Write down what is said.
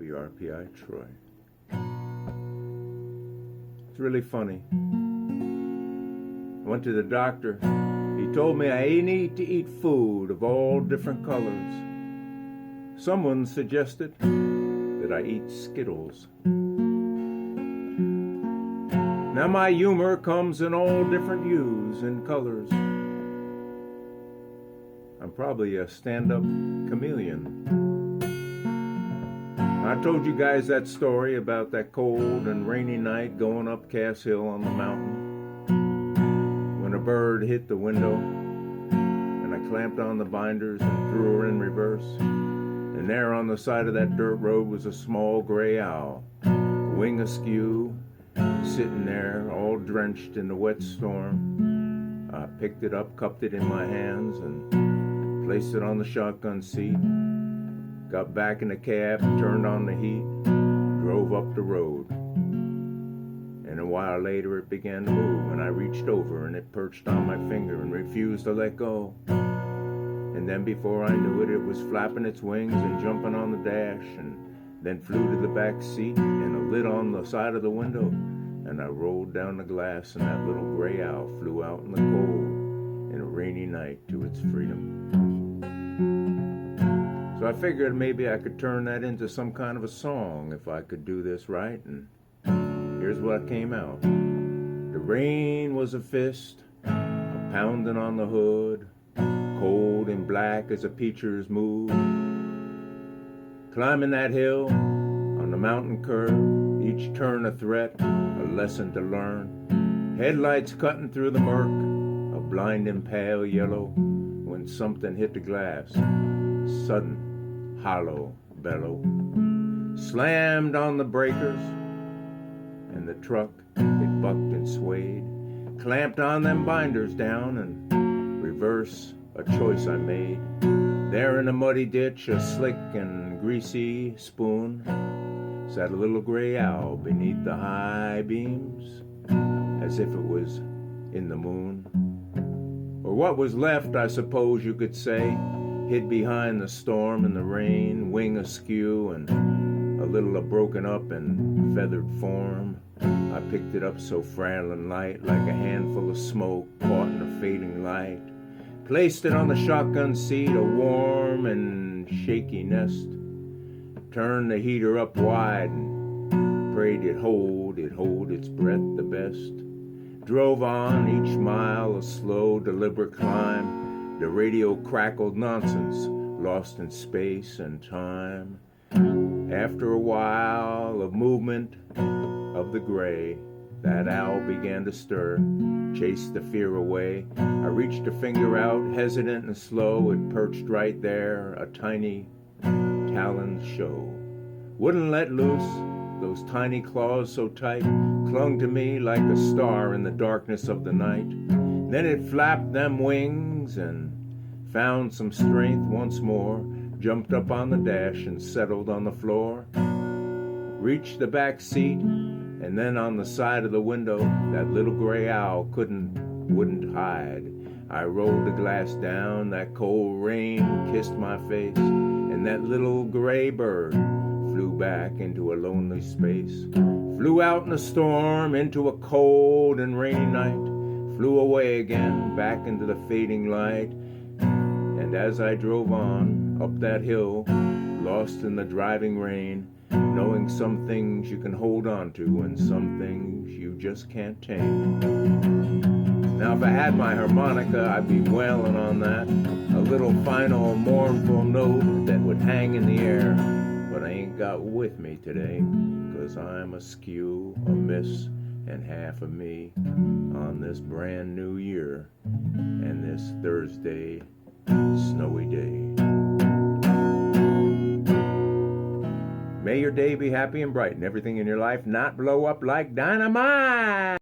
WRPI Troy. It's really funny. I went to the doctor. He told me I need to eat food of all different colors. Someone suggested that I eat Skittles. Now my humor comes in all different hues and colors. I'm probably a stand-up chameleon. I told you guys that story about that cold and rainy night going up Cass Hill on the mountain when a bird hit the window and I clamped on the binders and threw her in reverse. And there on the side of that dirt road was a small gray owl, wing askew, sitting there all drenched in the wet storm. I picked it up, cupped it in my hands, and placed it on the shotgun seat. Got back in the cab, turned on the heat, drove up the road. And a while later it began to move, and I reached over and it perched on my finger and refused to let go. And then before I knew it, it was flapping its wings and jumping on the dash, and then flew to the back seat and a lid on the side of the window. And I rolled down the glass, and that little gray owl flew out in the cold in a rainy night to its freedom. So I figured maybe I could turn that into some kind of a song if I could do this right, and here's what came out. The rain was a fist, a pounding on the hood, cold and black as a preacher's mood. Climbing that hill on the mountain curve, each turn a threat, a lesson to learn. Headlights cutting through the murk, a blinding pale yellow when something hit the glass. Sudden, hollow bellow. Slammed on the breakers, and the truck, it bucked and swayed. Clamped on them binders down, and reverse, a choice I made. There in a muddy ditch, a slick and greasy spoon, sat a little gray owl beneath the high beams, as if it was in the moon. Or what was left, I suppose you could say, hid behind the storm and the rain, wing askew and a little broken up and feathered form. I picked it up so frail and light, like a handful of smoke caught in a fading light. Placed it on the shotgun seat, a warm and shaky nest. Turned the heater up wide and prayed it'd hold its breath the best. Drove on each mile, a slow, deliberate climb. The radio crackled nonsense, lost in space and time. After a while of movement of the gray, that owl began to stir, chased the fear away. I reached a finger out, hesitant and slow. It perched right there, a tiny taloned show. Wouldn't let loose, those tiny claws so tight, clung to me like a star in the darkness of the night. Then it flapped them wings and found some strength once more, jumped up on the dash and settled on the floor. Reached the back seat, and then on the side of the window, that little gray owl wouldn't hide. I rolled the glass down, that cold rain kissed my face, and that little gray bird flew back into a lonely space. Flew out in a storm, into a cold and rainy night. Flew away again, back into the fading light. And as I drove on, up that hill, lost in the driving rain, knowing some things you can hold on to and some things you just can't tame. Now if I had my harmonica, I'd be wailing on that, a little final mournful note that would hang in the air. But I ain't got with me today, 'cause I'm askew, a miss, and half of me on this brand new year and this Thursday snowy day. May your day be happy and bright, and everything in your life not blow up like dynamite.